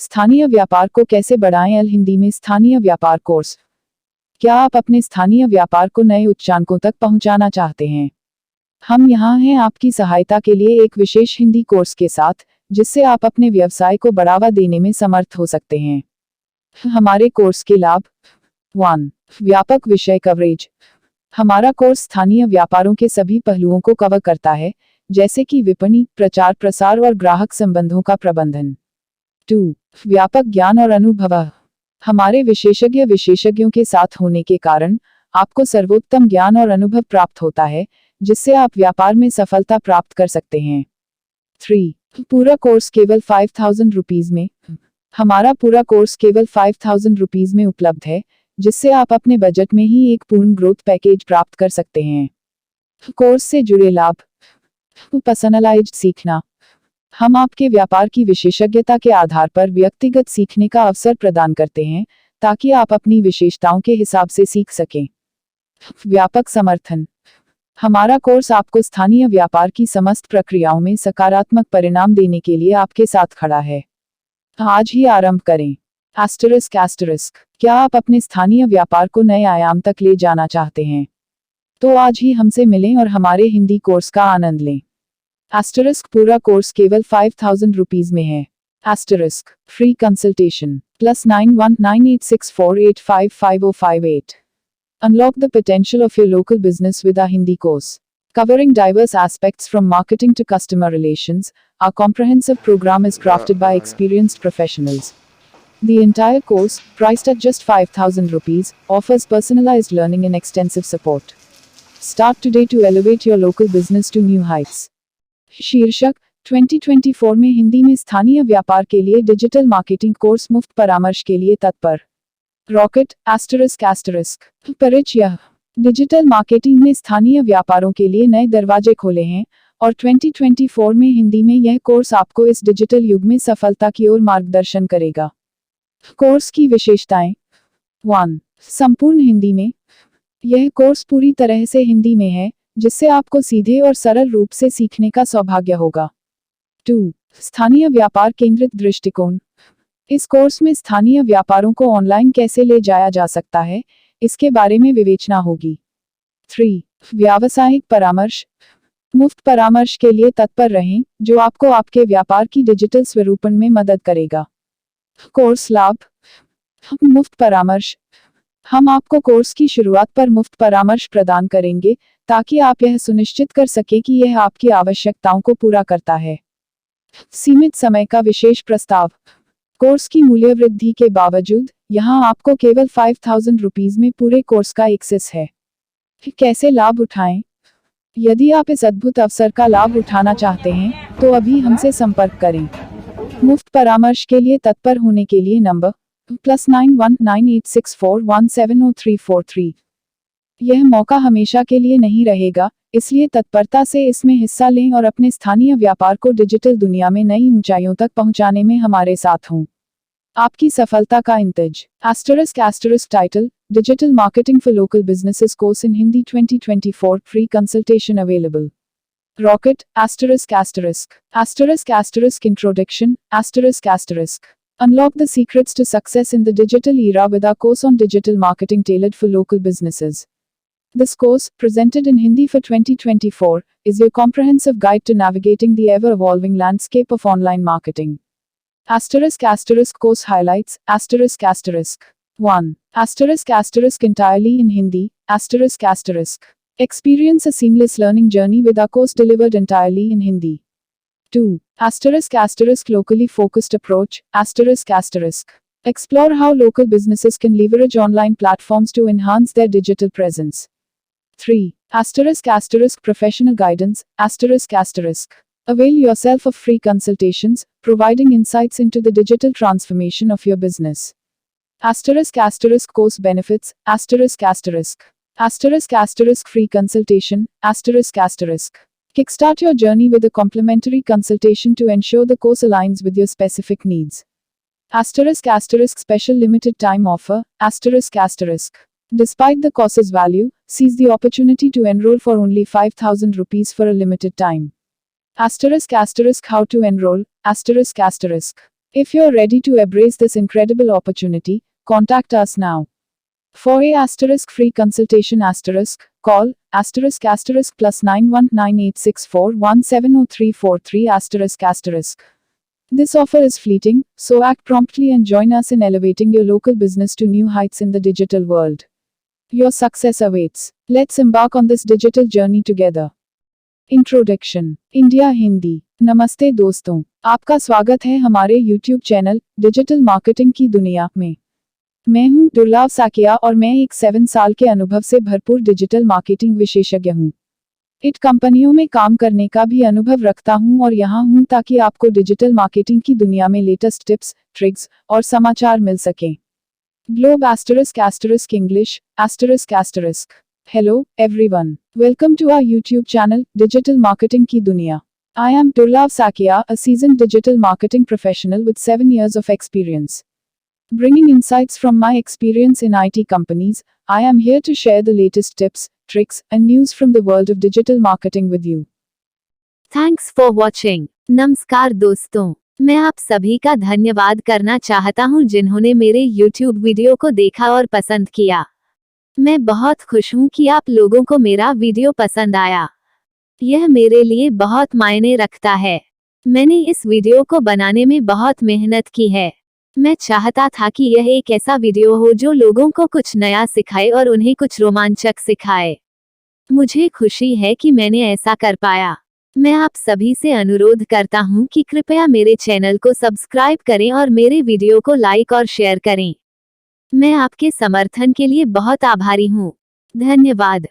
स्थानीय व्यापार को कैसे बढ़ाएं? एल हिंदी में स्थानीय व्यापार कोर्स। क्या आप अपने स्थानीय व्यापार को नए उच्चांकों तक पहुंचाना चाहते हैं? हम यहाँ हैं आपकी सहायता के लिए एक विशेष हिंदी कोर्स के साथ, जिससे आप अपने व्यवसाय को बढ़ावा देने में समर्थ हो सकते हैं। हमारे कोर्स के लाभ। 1. व्यापक विषय कवरेज। हमारा कोर्स स्थानीय व्यापारों के सभी पहलुओं को कवर करता है, जैसे कि विपणन, प्रचार प्रसार और ग्राहक संबंधों का प्रबंधन। 2. व्यापक ज्ञान और अनुभव। हमारे विशेषज्ञों के साथ होने के कारण आपको सर्वोत्तम ज्ञान और अनुभव प्राप्त होता है, जिससे आप व्यापार में सफलता प्राप्त कर सकते हैं। 3. पूरा कोर्स केवल 5000 रुपीज में। हमारा पूरा कोर्स केवल 5000 रुपीज में उपलब्ध है, जिससे आप अपने बजट में ही एक पूर्ण ग्रोथ पैकेज प्राप्त कर सकते हैं। कोर्स से जुड़े लाभ। पर्सनलाइज्ड सीखना। हम आपके व्यापार की विशेषज्ञता के आधार पर व्यक्तिगत सीखने का अवसर प्रदान करते हैं, ताकि आप अपनी विशेषताओं के हिसाब से सीख सकें। व्यापक समर्थन। हमारा कोर्स आपको स्थानीय व्यापार की समस्त प्रक्रियाओं में सकारात्मक परिणाम देने के लिए आपके साथ खड़ा है। आज ही आरंभ करें। **** क्या आप अपने स्थानीय व्यापार को नए आयाम तक ले जाना चाहते हैं? तो आज ही हमसे मिलें और हमारे हिंदी कोर्स का आनंद लें। पूरा कोर्स केवल 5000 रुपीज में है। Free consultation +919864855058। Unlock the potential of your local business with our Hindi course. Covering diverse aspects from marketing to customer relations, our comprehensive program is crafted by experienced professionals. The entire course, priced at just 5000 rupees, offers personalized learning and extensive support. Start today to elevate your local business to new heights. शीर्षक 2024 में हिंदी में स्थानीय व्यापार के लिए digital marketing course मुफ्त परामर्श के लिए तत्पर। रॉकेट **** परिचय। डिजिटल मार्केटिंग में स्थानीय व्यापारों के लिए नए दरवाजे खोले हैं, और 2024 में हिंदी में यह कोर्स आपको इस डिजिटल युग में सफलता की ओर मार्गदर्शन करेगा। कोर्स की विशेषताएं। 1. संपूर्ण हिंदी में। यह कोर्स पूरी तरह से हिंदी में है, जिससे आपको सीधे और सरल रूप से सीखने का सौभाग्य होगा। 2. स्थानीय व्यापार केंद्रित दृष्टिकोण। इस कोर्स में स्थानीय व्यापारों को ऑनलाइन कैसे ले जाया जा सकता है, इसके बारे में विवेचना होगी। 3. व्यावसायिक परामर्श। मुफ्त परामर्श के लिए तत्पर रहें, जो आपको आपके व्यापार की डिजिटल स्वरूपन में मदद करेगा। कोर्स लाभ। मुफ्त परामर्श। हम आपको कोर्स की शुरुआत पर मुफ्त परामर्श प्रदान करेंगे, ताकि आप यह सुनिश्चित कर सकें कि यह आपकी आवश्यकताओं को पूरा करता है। सीमित समय का विशेष प्रस्ताव। कोर्स की मूल्य वृद्धि के बावजूद यहां आपको केवल 5000 रुपीज में पूरे कोर्स का एक्सेस है। कैसे लाभ उठाएं? यदि आप इस अद्भुत अवसर का लाभ उठाना चाहते हैं, तो अभी हमसे संपर्क करें। मुफ्त परामर्श के लिए तत्पर होने के लिए नंबर +919864170343। यह मौका हमेशा के लिए नहीं रहेगा, इसलिए तत्परता से इसमें हिस्सा लें और अपने स्थानीय व्यापार को डिजिटल दुनिया में नई ऊंचाइयों तक पहुंचाने में हमारे साथ हों। आपकी सफलता का इंतज। **** Title, digital marketing for local businesses course in Hindi 2024, free consultation available. Rocket **** introduction **** Unlock the secrets to success in the digital era with our course on digital marketing tailored for local businesses. This course, presented in Hindi for 2024, is your comprehensive guide to navigating the ever-evolving landscape of online marketing. *** course highlights *** 1. *** entirely in Hindi *** Experience a seamless learning journey with our course delivered entirely in Hindi. 2. *** locally focused approach *** Explore how local businesses can leverage online platforms to enhance their digital presence. 3. *** professional guidance *** Avail yourself of free consultations, providing insights into the digital transformation of your business. *** course benefits *** free consultation *** Kickstart your journey with a complimentary consultation to ensure the course aligns with your specific needs. *** special limited time offer Despite the course's value, seize the opportunity to enroll for only 5000 rupees for a limited time. *** how to enroll If you're ready to embrace this incredible opportunity, contact us now. For a asterisk free consultation asterisk, call asterisk asterisk plus 919864170343 asterisk asterisk. This offer is fleeting, so act promptly and join us in elevating your local business to new heights in the digital world. Your success awaits. Let's embark on this digital journey together. Introduction India Hindi. नमस्ते दोस्तों, आपका स्वागत है हमारे YouTube channel digital marketing की दुनिया में। मैं हूं दुर्लभ साकिया और मैं एक 7 साल के अनुभव से भरपूर डिजिटल मार्केटिंग विशेषज्ञ हूं। इट कंपनियों में काम करने का भी अनुभव रखता हूं और यहां हूं ताकि आपको डिजिटल मार्केटिंग की दुनिया में लेटेस्ट टिप्स, ट्रिक्स और समाचार मिल सकें। Globe ** English ***. Hello, everyone. Welcome to our YouTube channel, Digital Marketing Ki Duniya. I am Durlab Sakia, a seasoned digital marketing professional with 7 years of experience. Bringing insights from my experience in IT companies, I am here to share the latest tips, tricks, and news from the world of digital marketing with you. Thanks for watching. नमस्कार दोस्तों, मैं आप सभी का धन्यवाद करना चाहता हूं जिन्होंने मेरे YouTube वीडियो को देखा और पसंद किया। मैं बहुत खुश हूं कि आप लोगों को मेरा वीडियो पसंद आया। यह मेरे लिए बहुत मायने रखता है। मैंने इस वीडियो को बनाने में बहुत मेहनत की है। मैं चाहता था कि यह एक ऐसा वीडियो हो जो लोगों को कुछ नया सिखाए और उन्हें कुछ रोमांचक सिखाए। मुझे खुशी है कि मैंने ऐसा कर पाया। मैं आप सभी से अनुरोध करता हूं कि कृपया मेरे चैनल को सब्सक्राइब करें और मेरे वीडियो को लाइक और शेयर करें। मैं आपके समर्थन के लिए बहुत आभारी हूं। धन्यवाद।